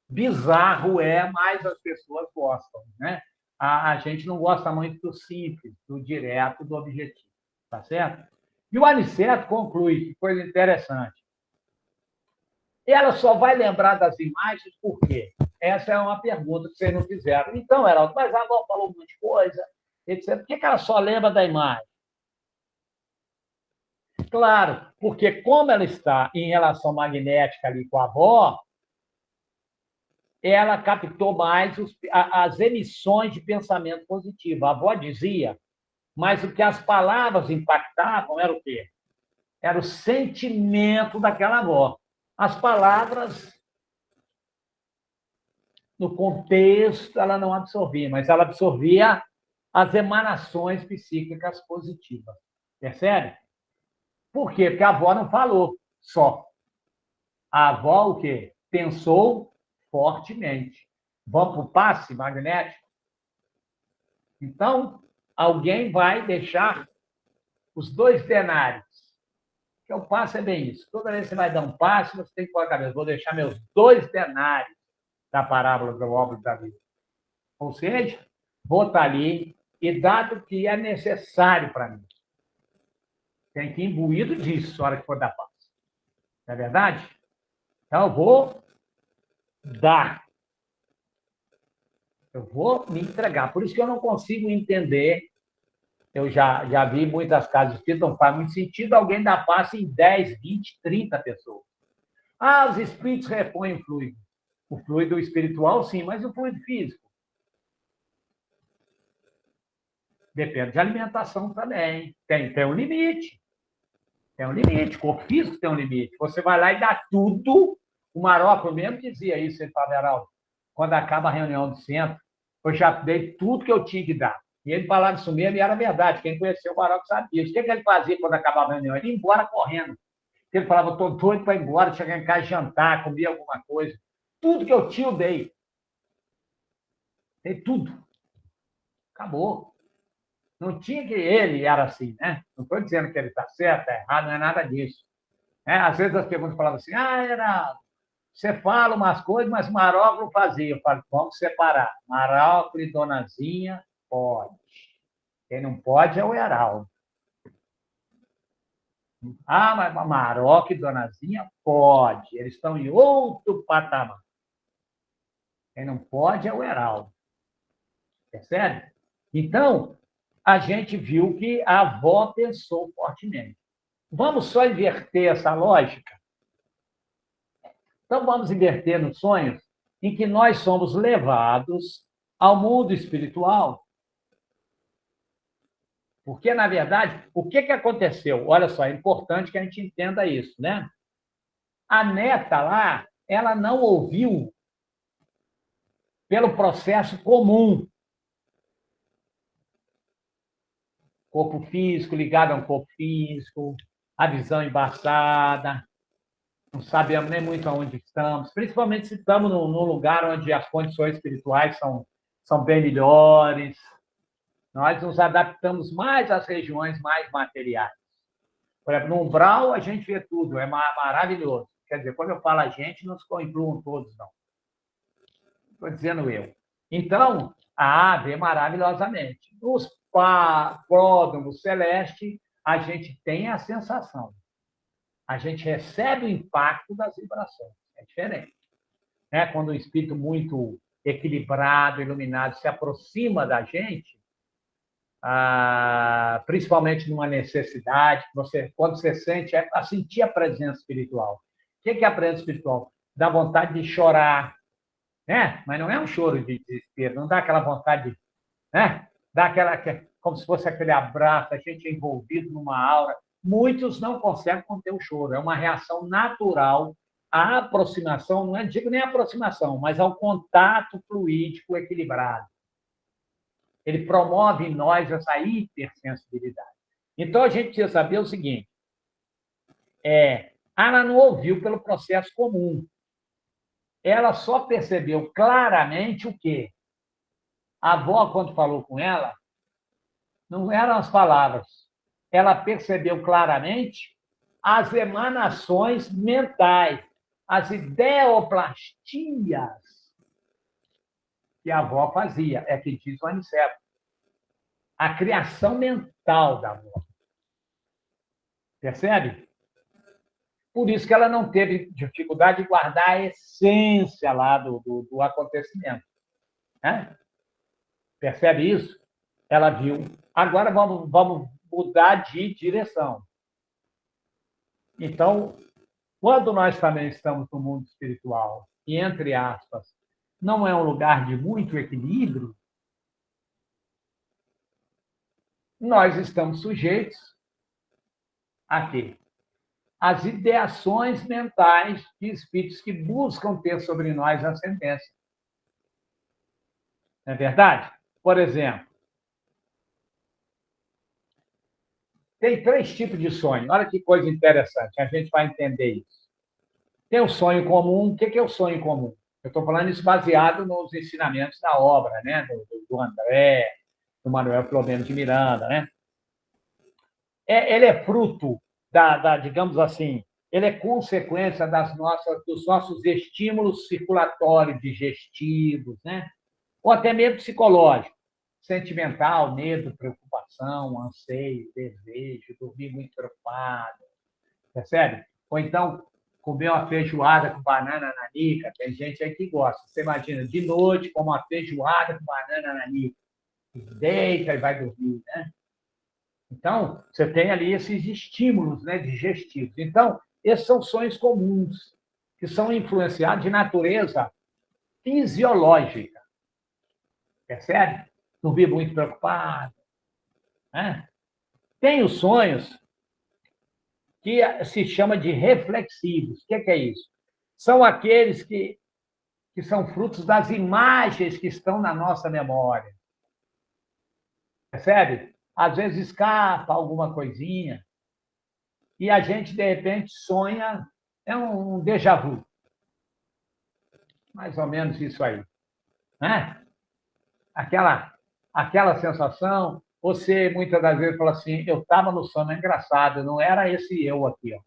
bizarro é, mais as pessoas gostam, né? A gente não gosta muito do simples, do direto, do objetivo, tá certo? E o Aniceto conclui, que coisa interessante. Ela só vai lembrar das imagens por quê? Essa é uma pergunta que vocês não fizeram. Então, Heraldo, mas a avó falou um monte de coisa, etc. Por que ela só lembra da imagem? Claro, porque como ela está em relação magnética ali com a avó, ela captou mais as emissões de pensamento positivo. A avó dizia, mas o que as palavras impactavam era o quê? Era o sentimento daquela avó. As palavras, no contexto, ela não absorvia, mas ela absorvia as emanações psíquicas positivas. Percebe? Por quê? Porque a avó não falou só. A avó o quê? Pensou fortemente. Vamos para o passe magnético? Então, alguém vai deixar os 2 denários. Que o passe é bem isso. Toda vez que você vai dar um passe, você tem que pôr a cabeça. Vou deixar meus 2 denários da parábola do óbito da vida. Ou seja, vou estar ali e dado que é necessário para mim. Tem que ir imbuído disso na hora que for dar passe. Não é verdade? Então, eu vou dar. Eu vou me entregar. Por isso que eu não consigo entender. Eu já vi muitas casas espíritas, não faz muito sentido alguém dar passe em 10, 20, 30 pessoas. Ah, os espíritos repõem o fluido. O fluido espiritual, sim, mas o fluido físico? Depende de alimentação também. Tem um limite. Tem um limite. O corpo físico tem um limite. Você vai lá e dá tudo. O Marocco mesmo dizia isso, ele falava, Heraldo, quando acaba a reunião do centro, eu já dei tudo que eu tinha que dar. E ele falava isso mesmo e era verdade. Quem conheceu o Marocco sabia. O que ele fazia quando acabava a reunião? Ele ia embora correndo. Ele falava, estou doido para ir embora, chegar em casa, jantar, comer alguma coisa. Tudo que eu tinha, eu dei. Dei tudo. Acabou. Não tinha que ele era assim, né? Não estou dizendo que ele está certo, está errado, não é nada disso. Às vezes as perguntas falavam assim, Heraldo, você fala umas coisas, mas Marocco não fazia. Eu falo, vamos separar. Marocco e Donazinha, pode. Quem não pode é o Heraldo. Ah, mas Marocco e Donazinha, pode. Eles estão em outro patamar. Quem não pode é o Heraldo. Percebe? Então, a gente viu que a avó pensou fortemente. Vamos só inverter essa lógica? Então, vamos inverter nos sonhos em que nós somos levados ao mundo espiritual. Porque, na verdade, o que aconteceu? Olha só, é importante que a gente entenda isso, né? A neta lá, ela não ouviu pelo processo comum. Corpo físico ligado a um corpo físico, a visão embaçada, não sabemos nem muito aonde estamos, principalmente se estamos num lugar onde as condições espirituais são bem melhores. Nós nos adaptamos mais às regiões mais materiais. Por exemplo, no umbral, a gente vê tudo, é maravilhoso. Quer dizer, quando eu falo a gente, não se incluam todos, não. Estou dizendo eu. Então, a ave maravilhosamente. Nos pródromos celestes, a gente tem a sensação. A gente recebe o impacto das vibrações. É diferente. Quando um espírito muito equilibrado, iluminado, se aproxima da gente, principalmente numa necessidade, quando você sente, é para sentir a presença espiritual. O que é a presença espiritual? Dá vontade de chorar, mas não é um choro de desespero, não dá aquela vontade de, dá aquela, como se fosse aquele abraço, a gente é envolvido numa aura. Muitos não conseguem conter o choro, é uma reação natural à aproximação, não digo nem aproximação, mas ao contato fluídico equilibrado. Ele promove em nós essa hipersensibilidade. Então, a gente precisa saber o seguinte, ela não ouviu pelo processo comum. Ela só percebeu claramente o quê? A avó, quando falou com ela, não eram as palavras. Ela percebeu claramente as emanações mentais, as ideoplastias que a avó fazia. É que diz o Aniceto. A criação mental da avó. Percebe? Por isso que ela não teve dificuldade de guardar a essência lá do acontecimento. Percebe isso? Ela viu. Agora vamos mudar de direção. Então, quando nós também estamos no mundo espiritual, e, entre aspas, não é um lugar de muito equilíbrio, nós estamos sujeitos a quê? As ideações mentais de espíritos que buscam ter sobre nós ascendência. Não é verdade? Por exemplo, tem 3 tipos de sonho. Olha que coisa interessante, a gente vai entender isso. Tem o sonho comum. O que é o sonho comum? Eu estou falando isso baseado nos ensinamentos da obra, do André, do Manuel Filomeno de Miranda. Ele é fruto digamos assim, ele é consequência dos nossos estímulos circulatórios, digestivos, ou até mesmo psicológicos. sentimental, medo, preocupação, anseio, desejo, dormir muito preocupado, percebe? Ou então, comer uma feijoada com banana nanica, tem gente aí que gosta. Você imagina, de noite, com uma feijoada com banana nanica, deita e vai dormir, né? Então, você tem ali esses estímulos, né, digestivos. Então, esses são sonhos comuns, que são influenciados de natureza fisiológica, percebe? Dormir muito preocupado, né? Tem os sonhos que se chama de reflexivos. O que é isso? São aqueles que são frutos das imagens que estão na nossa memória. Percebe? Às vezes escapa alguma coisinha e a gente, de repente, sonha, é um déjà vu. Mais ou menos isso aí. Né? Aquela sensação, você muitas das vezes fala assim, eu estava no sono, é engraçado, não era esse eu aqui, ó.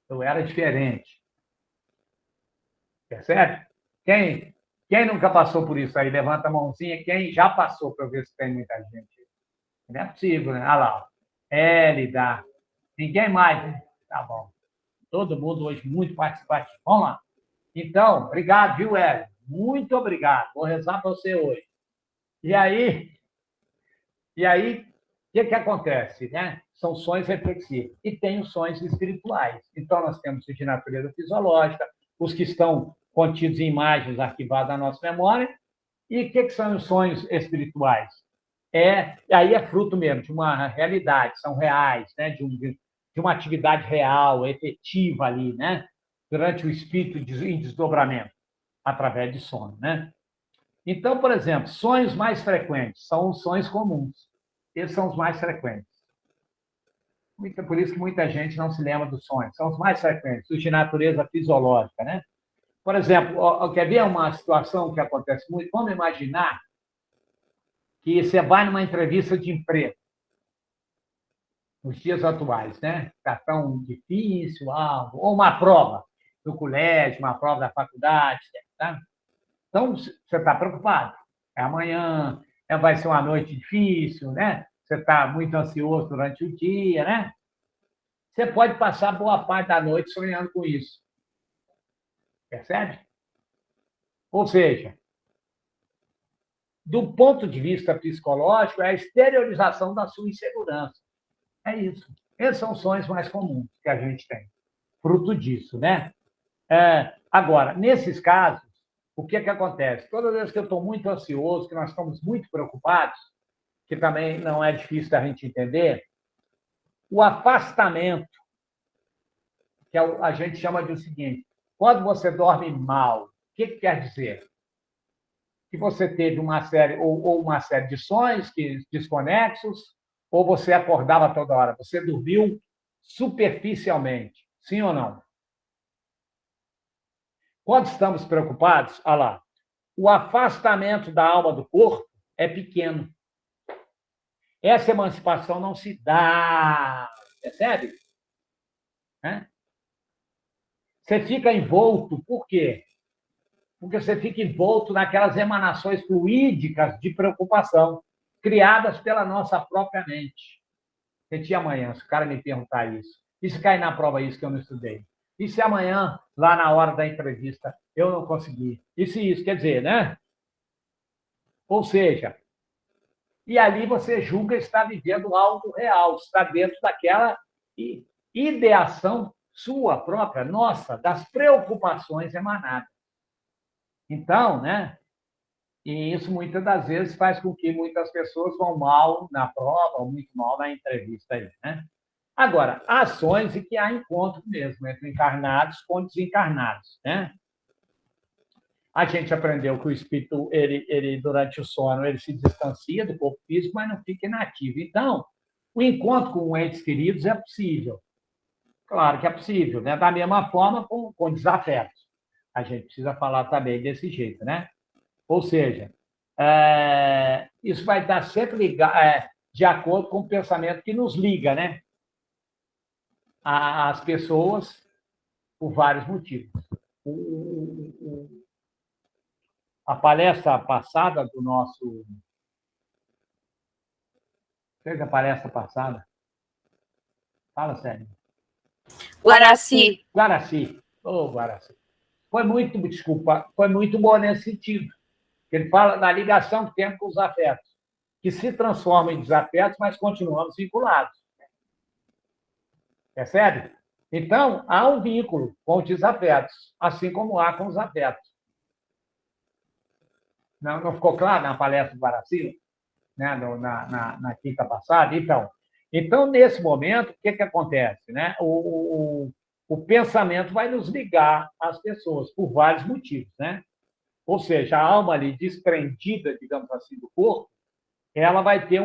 Eu era diferente. Percebe? Quem nunca passou por isso aí? Levanta a mãozinha. Quem já passou, para eu ver se tem muita gente. Não é possível, né? Olha lá. Dá. Ninguém mais, né? Tá bom. Todo mundo hoje muito participativo. Vamos lá. Então, obrigado, viu, Hélio? Muito obrigado. Vou rezar para você hoje. E aí, o que acontece? Né? São sonhos reflexivos. E tem os sonhos espirituais. Então, nós temos os de natureza fisiológica, os que estão contidos em imagens arquivadas na nossa memória. E o que são os sonhos espirituais? Aí é fruto mesmo de uma realidade, são reais, né? de uma atividade real, efetiva ali, né? Durante o espírito em desdobramento, através de sono. Né? Então, por exemplo, sonhos mais frequentes são os sonhos comuns. Esses são os mais frequentes. Por isso que muita gente não se lembra dos sonhos. São os mais frequentes, os de natureza fisiológica. Né? Por exemplo, quer ver uma situação que acontece muito? Vamos imaginar que você vai numa entrevista de emprego, nos dias atuais, né? Está tão difícil, ou uma prova do colégio, uma prova da faculdade, tá? Então, você está preocupado. É amanhã, vai ser uma noite difícil, né? Você está muito ansioso durante o dia, né? Você pode passar boa parte da noite sonhando com isso. Percebe? Ou seja, do ponto de vista psicológico, é a exteriorização da sua insegurança. É isso. Esses são os sonhos mais comuns que a gente tem, fruto disso, né? Agora, nesses casos, o que acontece? Toda vez que eu estou muito ansioso, que nós estamos muito preocupados, que também não é difícil da gente entender, o afastamento, que a gente chama de o seguinte, quando você dorme mal, o que quer dizer? Que você teve uma série, ou uma série de sonhos desconexos, ou você acordava toda hora? Você dormiu superficialmente, sim ou não? Quando estamos preocupados, olha lá, o afastamento da alma do corpo é pequeno. Essa emancipação não se dá, percebe? Você fica envolto, por quê? Porque você fica envolto naquelas emanações fluídicas de preocupação criadas pela nossa própria mente. Repetir amanhã, se o cara me perguntar isso. E se cair na prova isso que eu não estudei? E se amanhã, lá na hora da entrevista, eu não conseguir? E se isso? Quer dizer, né? Ou seja, e ali você julga estar vivendo algo real, está dentro daquela ideação sua própria, nossa, das preocupações emanadas. Então, né? E isso muitas das vezes faz com que muitas pessoas vão mal na prova, ou muito mal na entrevista aí, né? Agora, há ações em que há encontro mesmo entre encarnados com desencarnados, né? A gente aprendeu que o espírito, ele durante o sono, ele se distancia do corpo físico, mas não fica inativo. Então, o encontro com entes queridos é possível. Claro que é possível, né? Da mesma forma com desafetos. A gente precisa falar também desse jeito, né? Ou seja, isso vai estar sempre de acordo com o pensamento que nos liga, né? As pessoas por vários motivos. A palestra passada do nosso Fez a palestra passada? Fala sério. Guaraci. Guaraci. Ô, Guaraci. Foi muito, desculpa, foi muito bom nesse sentido. Ele fala da ligação que temos com os afetos, que se transformam em desafetos, mas continuamos vinculados. Percebe? Então, há um vínculo com os desafetos, assim como há com os afetos. Não ficou claro na palestra do Guaraci, né? na quinta passada? Então, nesse momento, o que acontece? Né? O pensamento vai nos ligar às pessoas, por vários motivos. Né? Ou seja, a alma ali desprendida, digamos assim, do corpo, ela vai ter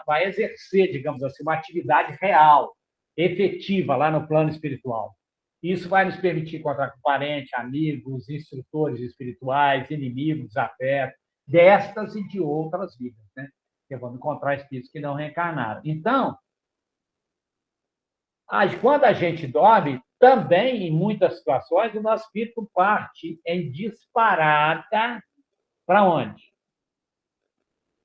vai exercer, digamos assim, uma atividade real, efetiva lá no plano espiritual. Isso vai nos permitir encontrar com parentes, amigos, instrutores espirituais, inimigos, afetos, destas e de outras vidas, né? Porque vamos encontrar espíritos que não reencarnaram. Então, quando a gente dorme, também, em muitas situações, o nosso espírito parte em disparada para onde?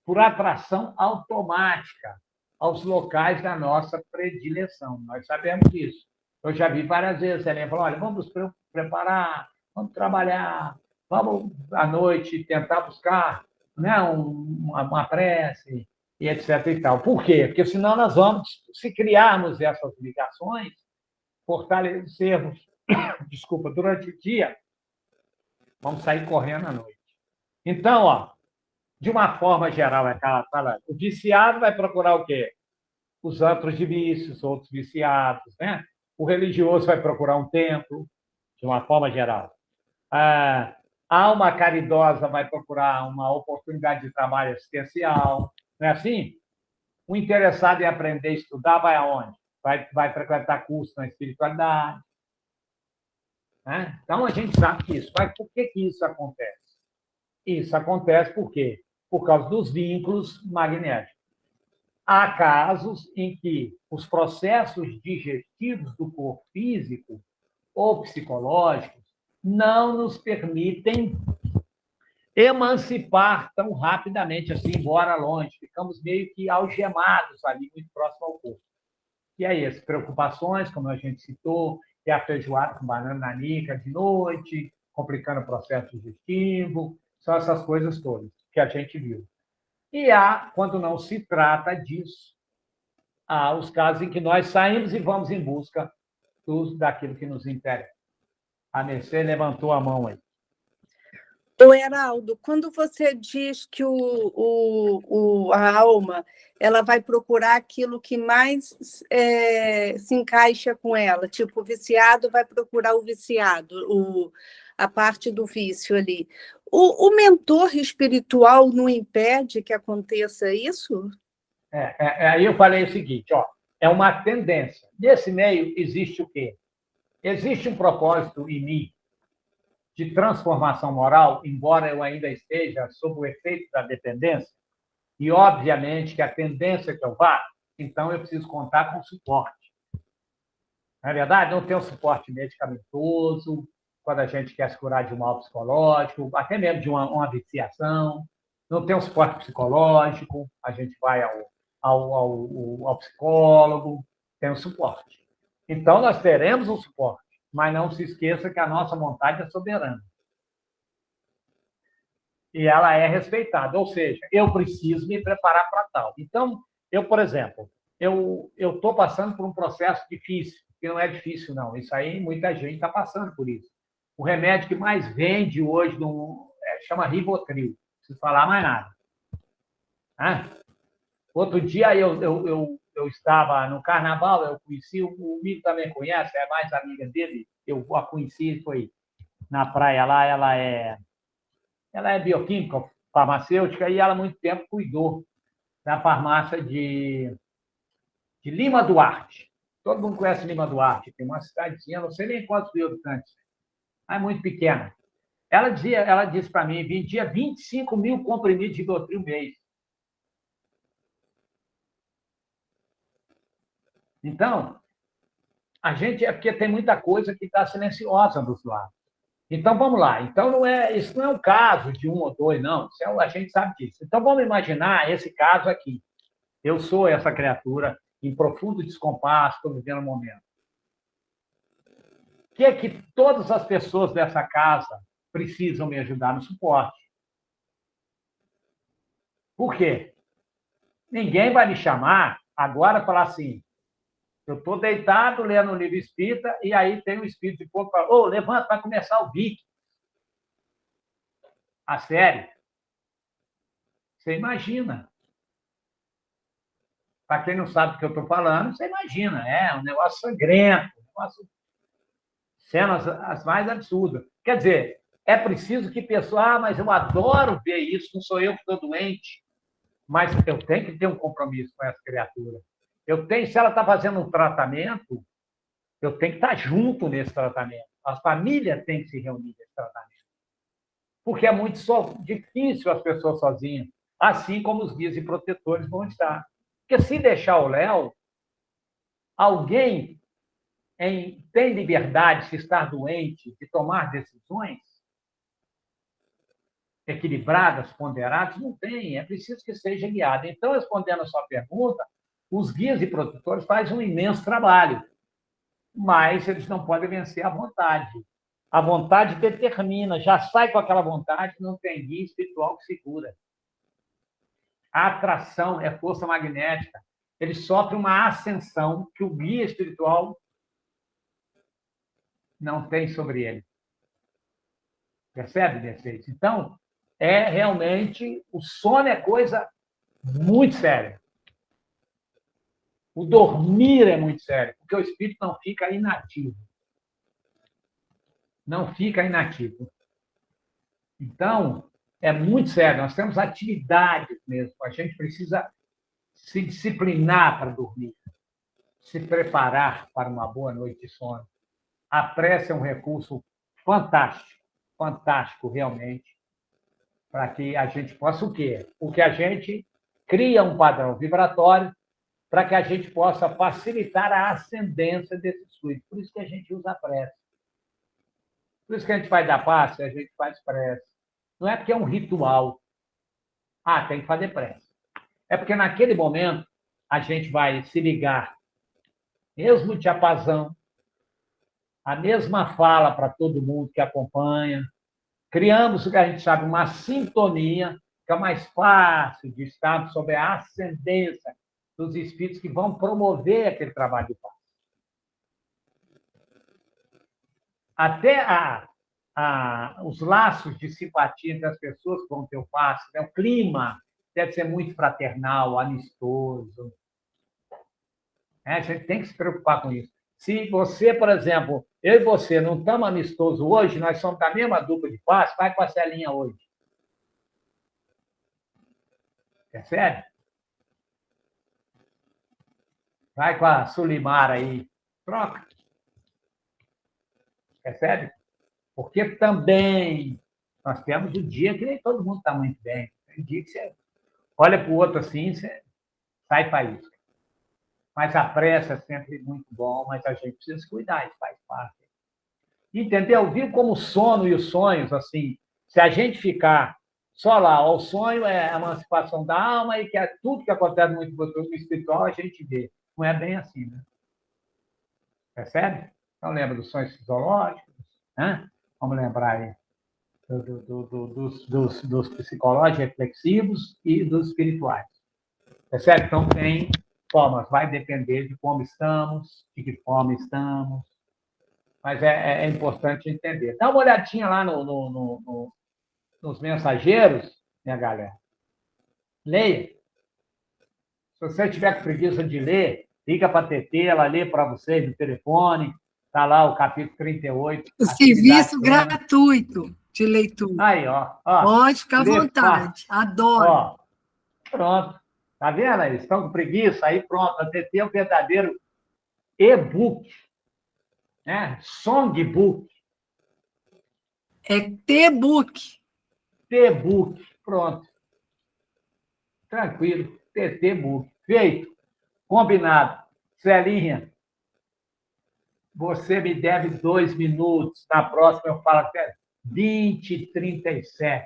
Por atração automática aos locais da nossa predileção. Nós sabemos disso. Eu já vi várias vezes, a Helena falou, olha, vamos nos preparar, vamos trabalhar, vamos, à noite, tentar buscar, né, uma prece, e etc. e tal. Por quê? Porque senão nós vamos, se criarmos essas ligações, fortalecermos, desculpa, durante o dia, vamos sair correndo à noite. Então, de uma forma geral, o viciado vai procurar o quê? Os antros de vícios, outros viciados, né? O religioso vai procurar um templo, de uma forma geral. A alma caridosa vai procurar uma oportunidade de trabalho assistencial, não é assim? O interessado em aprender a estudar vai aonde? Vai frequentar curso na espiritualidade. Né? Então, a gente sabe que isso. Mas por que isso acontece? Isso acontece por quê? Por causa dos vínculos magnéticos. Há casos em que os processos digestivos do corpo físico ou psicológicos não nos permitem emancipar tão rapidamente, assim, embora longe. Ficamos meio que algemados ali, muito próximo ao corpo. E aí, as preocupações, como a gente citou, é a feijoada com banana nanica de noite, complicando o processo digestivo, são essas coisas todas que a gente viu. E quando não se trata disso, há os casos em que nós saímos e vamos em busca daquilo que nos interessa. A Mercê levantou a mão aí. Ô, Heraldo, quando você diz que a alma ela vai procurar aquilo que mais se encaixa com ela, tipo, o viciado vai procurar o viciado, a parte do vício ali. O mentor espiritual não impede que aconteça isso? Aí eu falei o seguinte, é uma tendência. Nesse meio existe o quê? Existe um propósito em mim de transformação moral, embora eu ainda esteja sob o efeito da dependência, e obviamente que a tendência que eu vá, então eu preciso contar com suporte. Na verdade, não tem um suporte medicamentoso, quando a gente quer se curar de um mal psicológico, até mesmo de uma viciação, não tem um suporte psicológico, a gente vai ao psicólogo, tem um suporte. Então, nós teremos um suporte, mas não se esqueça que a nossa vontade é soberana. E ela é respeitada, ou seja, eu preciso me preparar para tal. Então, por exemplo, eu estou passando por um processo difícil, que não é difícil, não. Isso aí, muita gente está passando por isso. O remédio que mais vende hoje chama Rivotril, não preciso falar mais nada. Outro dia eu estava no carnaval, eu conheci, o Mito também conhece, é mais amiga dele, eu a conheci, foi na praia lá, ela é bioquímica, farmacêutica, e ela há muito tempo cuidou da farmácia de Lima Duarte. Todo mundo conhece Lima Duarte, tem uma cidadezinha, não sei nem quantos mil habitantes, mas é muito pequena. Ela disse para mim, vendia 25 mil comprimidos de Rivotril mês. Então, a gente porque tem muita coisa que está silenciosa dos lados. Então, vamos lá. Então, isso não é um caso de um ou dois, não. A gente sabe disso. Então, vamos imaginar esse caso aqui. Eu sou essa criatura em profundo descompasso, estou vivendo o momento. O que é que todas as pessoas dessa casa precisam me ajudar no suporte? Por quê? Ninguém vai me chamar agora e falar assim, eu estou deitado lendo um livro espírita e aí tem um espírito de fogo que fala, ô, levanta, vai começar o Viking. A série. Você imagina. Para quem não sabe o que eu estou falando, você imagina. É um negócio sangrento, cenas as mais absurdas. Quer dizer, é preciso que pessoa, mas eu adoro ver isso, não sou eu que estou doente, mas eu tenho que ter um compromisso com essa criatura. Se ela está fazendo um tratamento, eu tenho que estar junto nesse tratamento. As famílias têm que se reunir nesse tratamento. Porque é muito difícil as pessoas sozinhas, assim como os guias e protetores vão estar. Porque se deixar o Léo, alguém tem liberdade, se estar doente, de tomar decisões equilibradas, ponderadas? Não tem, é preciso que seja guiado. Então, respondendo a sua pergunta, os guias e protetores fazem um imenso trabalho, mas eles não podem vencer a vontade. A vontade determina, já sai com aquela vontade, não tem guia espiritual que segura. A atração é força magnética. Ele sofre uma ascensão que o guia espiritual não tem sobre ele. Percebe, Mercedes? Então, realmente, o sono é coisa muito séria. O dormir é muito sério, porque o espírito não fica inativo. Não fica inativo. Então, é muito sério. Nós temos atividades mesmo. A gente precisa se disciplinar para dormir, se preparar para uma boa noite de sono. A prece é um recurso fantástico realmente, para que a gente possa o quê? Porque a gente cria um padrão vibratório para que a gente possa facilitar a ascendência desses fluidos. Por isso que a gente usa a prece. Por isso que a gente faz da passe, a gente faz prece. Não é porque é um ritual. Tem que fazer prece. É porque naquele momento a gente vai se ligar, mesmo diapasão, a mesma fala para todo mundo que acompanha. Criamos o que a gente sabe, uma sintonia, que é mais fácil de estar sob a ascendência dos espíritos que vão promover aquele trabalho de paz. Até os laços de simpatia entre as pessoas que vão ter o passe, né? O clima deve ser muito fraternal, amistoso. A gente tem que se preocupar com isso. Se você, por exemplo, eu e você não estamos amistosos hoje, nós somos da mesma dupla de passe, vai com a Celinha hoje. Percebe? Vai com a Sulimar aí. Troca. Percebe? Porque também nós temos o dia que nem todo mundo está muito bem. Tem dia que você olha para o outro assim, você sai faísca. Mas a pressa é sempre muito bom, mas a gente precisa se cuidar, isso faz parte. Entendeu? Viu como o sono e os sonhos, assim, se a gente ficar só lá, o sonho é a emancipação da alma e que é tudo que acontece no espiritual, a gente vê. Não é bem assim, né? Percebe? Então, lembra dos sonhos fisiológicos, né? Vamos lembrar aí dos psicológicos reflexivos e dos espirituais. Percebe? Então, tem formas, vai depender de como estamos, de que forma estamos, mas é importante entender. Dá uma olhadinha lá nos mensageiros, minha galera. Leia. Se você tiver com preguiça de ler, liga para a TT, ela lê para vocês no telefone, está lá o capítulo 38. O serviço gratuito de leitura. Aí, ó. Pode ficar à vontade, adoro. Ó, pronto. Tá vendo aí? Estão com preguiça? Aí pronto, a TT é um verdadeiro e-book, né? Songbook. É T-book. T-book, pronto. Tranquilo, TT-book. Feito, combinado. Celinha, você me deve 2 minutos. Na próxima eu falo até 20h37.